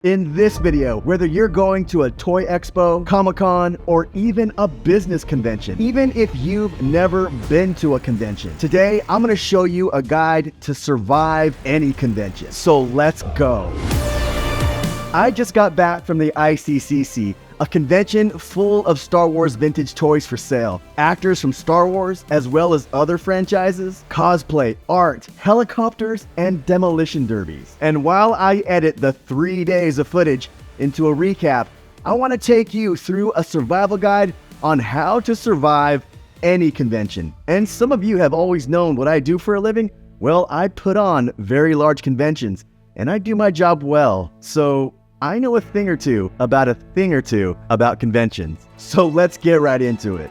In this video, whether you're going to a Toy Expo, Comic-Con, or even a business convention, even if you've never been to a convention, today I'm going to show you a guide to survive any convention. So let's go. I just got back from the ICCC, a convention full of Star Wars vintage toys for sale. Actors from Star Wars, as well as other franchises, cosplay, art, helicopters, and demolition derbies. And while I edit the 3 days of footage into a recap, I want to take you through a survival guide on how to survive any convention. And some of you have always known what I do for a living. Well, I put on very large conventions, and I do my job well. So I know a thing or two about conventions. So let's get right into it.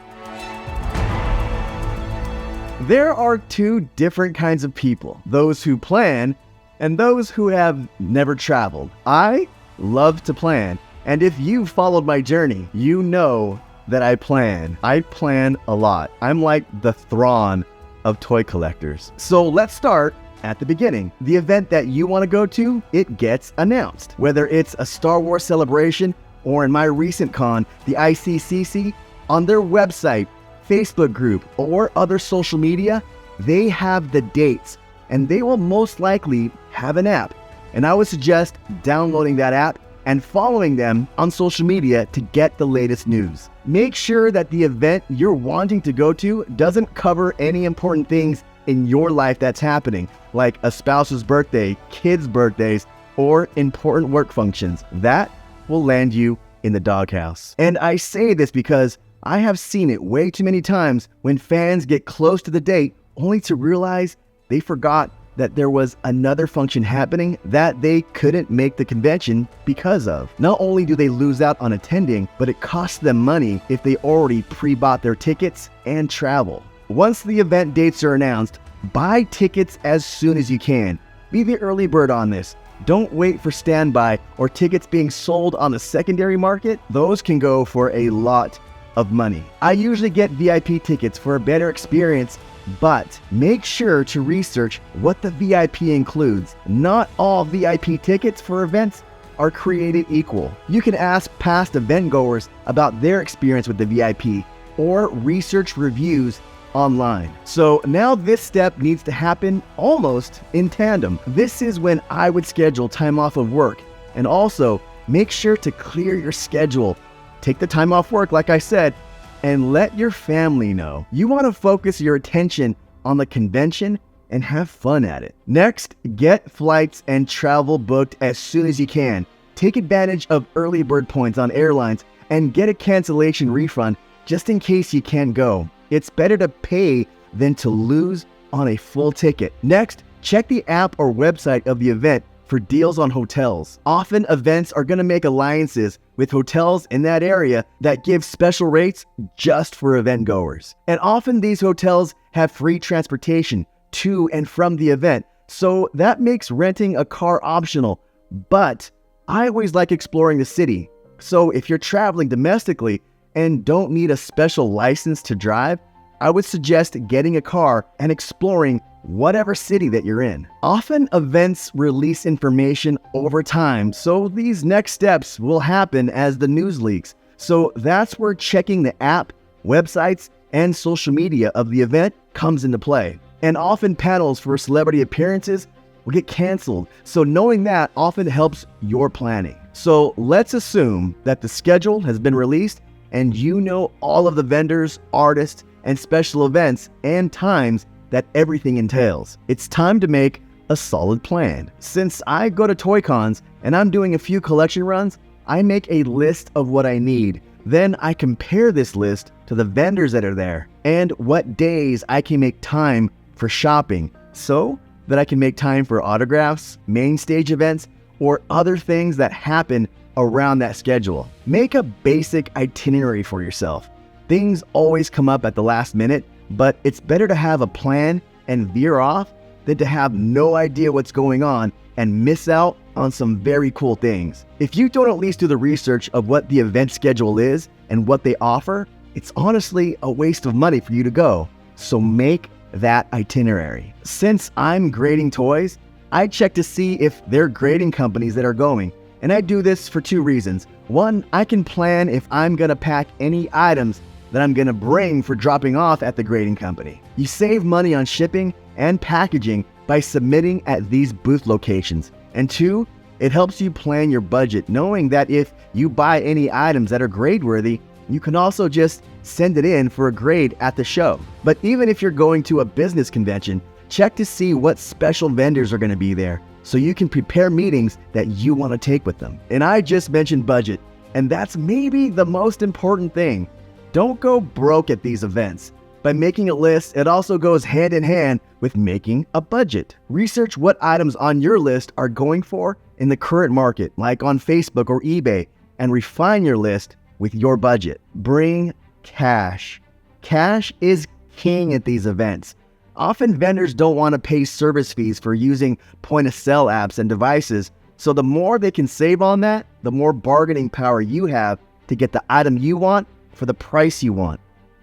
There are two different kinds of people, those who plan and those who have never traveled. I love to plan, and if you've followed my journey, you know that I plan. I plan a lot. I'm like the Thrawn of toy collectors. So let's start at the beginning. The event that you want to go to, it gets announced. Whether it's a Star Wars celebration or in my recent con, the ICCC, on their website, Facebook group, or other social media, they have the dates and they will most likely have an app. And I would suggest downloading that app and following them on social media to get the latest news. Make sure that the event you're wanting to go to doesn't cover any important things in your life that's happening, like a spouse's birthday, kids' birthdays, or important work functions. That will land you in the doghouse. And I say this because I have seen it way too many times when fans get close to the date only to realize they forgot that there was another function happening that they couldn't make the convention because of. Not only do they lose out on attending, but it costs them money if they already pre-bought their tickets and travel. Once the event dates are announced, buy tickets as soon as you can. Be the early bird on this. Don't wait for standby or tickets being sold on the secondary market. Those can go for a lot of money. I usually get VIP tickets for a better experience, but make sure to research what the VIP includes. Not all VIP tickets for events are created equal. You can ask past event goers about their experience with the VIP or research reviews online. So now this step needs to happen almost in tandem. This is when I would schedule time off of work, and also make sure to clear your schedule. Take the time off work, like I said, and let your family know. You want to focus your attention on the convention and have fun at it. Next, get flights and travel booked as soon as you can. Take advantage of early bird points on airlines and get a cancellation refund just in case you can't go. It's better to pay than to lose on a full ticket. Next, check the app or website of the event for deals on hotels. Often events are going to make alliances with hotels in that area that give special rates just for event goers. And often these hotels have free transportation to and from the event, so that makes renting a car optional. But I always like exploring the city. So if you're traveling domestically and don't need a special license to drive, I would suggest getting a car and exploring whatever city that you're in. Often events release information over time, so these next steps will happen as the news leaks. So that's where checking the app, websites, and social media of the event comes into play. And often panels for celebrity appearances will get canceled, so knowing that often helps your planning. So let's assume that the schedule has been released and you know all of the vendors, artists, and special events and times that everything entails. It's time to make a solid plan. Since I go to toy cons and I'm doing a few collection runs, I make a list of what I need. Then I compare this list to the vendors that are there and what days I can make time for shopping so that I can make time for autographs, main stage events, or other things that happen around that schedule. Make a basic itinerary for yourself. Things always come up at the last minute, but it's better to have a plan and veer off than to have no idea what's going on and miss out on some very cool things. If you don't at least do the research of what the event schedule is and what they offer, it's honestly a waste of money for you to go. So make that itinerary. Since I'm grading toys, I check to see if there are grading companies that are going. And I do this for 2 reasons. One, I can plan if I'm gonna pack any items that I'm gonna bring for dropping off at the grading company. You save money on shipping and packaging by submitting at these booth locations. And 2, it helps you plan your budget, knowing that if you buy any items that are grade worthy, you can also just send it in for a grade at the show. But even if you're going to a business convention, check to see what special vendors are gonna be there, so you can prepare meetings that you want to take with them. And I just mentioned budget, and that's maybe the most important thing. Don't go broke at these events. By making a list, it also goes hand in hand with making a budget. Research what items on your list are going for in the current market, like on Facebook or eBay, and refine your list with your budget. Bring cash. Cash is king at these events. Often vendors don't want to pay service fees for using point-of-sale apps and devices, so the more they can save on that, the more bargaining power you have to get the item you want for the price you want.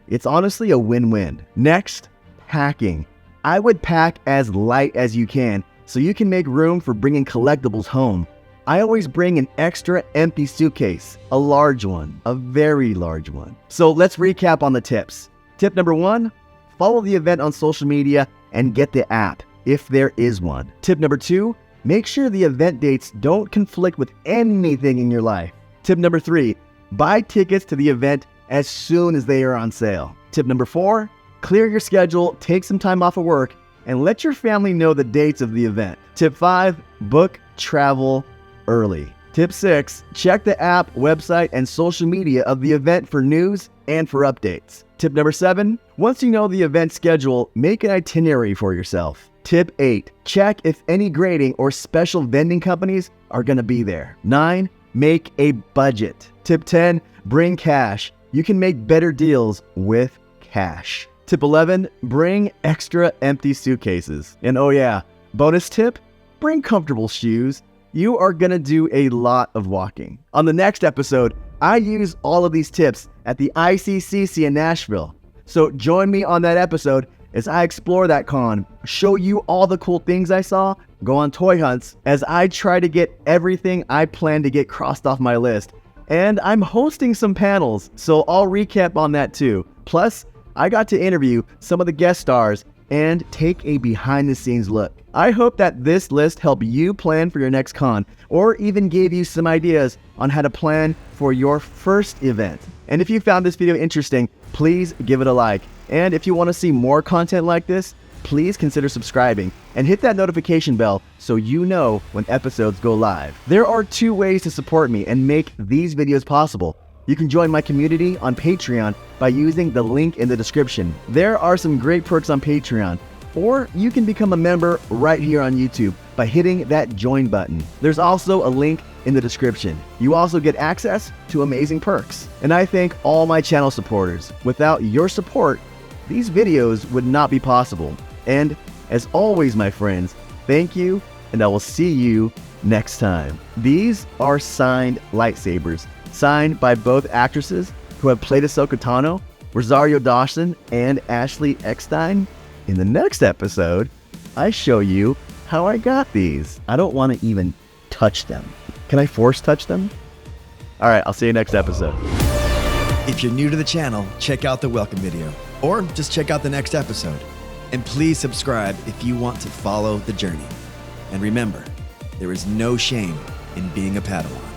It's honestly a win-win. Next, packing. I would pack as light as you can so you can make room for bringing collectibles home. I always bring an extra empty suitcase, a large one, a very large one. So let's recap on the tips. Tip number 1, follow the event on social media and get the app, if there is one. Tip number 2, make sure the event dates don't conflict with anything in your life. Tip number 3, buy tickets to the event as soon as they are on sale. Tip number 4, clear your schedule, take some time off of work, and let your family know the dates of the event. Tip 5, book travel early. Tip 6, check the app, website, and social media of the event for news and for updates. Tip number 7, once you know the event schedule, make an itinerary for yourself. Tip 8, check if any grading or special vending companies are gonna be there. 9, make a budget. Tip 10, bring cash. You can make better deals with cash. Tip 11, bring extra empty suitcases. And oh yeah, bonus tip, bring comfortable shoes. You are gonna do a lot of walking. On the next episode, I use all of these tips at the ICCC in Nashville. So join me on that episode as I explore that con, show you all the cool things I saw, go on toy hunts as I try to get everything I plan to get crossed off my list. And I'm hosting some panels, so I'll recap on that too. Plus, I got to interview some of the guest stars and take a behind the scenes look. I hope that this list helped you plan for your next con, or even gave you some ideas on how to plan for your first event. And if you found this video interesting, please give it a like. And if you want to see more content like this, please consider subscribing and hit that notification bell so you know when episodes go live. There are 2 ways to support me and make these videos possible. You can join my community on Patreon by using the link in the description. There are some great perks on Patreon. Or you can become a member right here on YouTube by hitting that join button. There's also a link in the description. You also get access to amazing perks. And I thank all my channel supporters. Without your support, these videos would not be possible. And as always, my friends, thank you, and I will see you next time. These are signed lightsabers, signed by both actresses who have played Ahsoka Tano, Rosario Dawson and Ashley Eckstein. In the next episode, I show you how I got these. I don't want to even touch them. Can I force touch them? All right, I'll see you next episode. If you're new to the channel, check out the welcome video, or just check out the next episode. And please subscribe if you want to follow the journey. And remember, there is no shame in being a Padawan.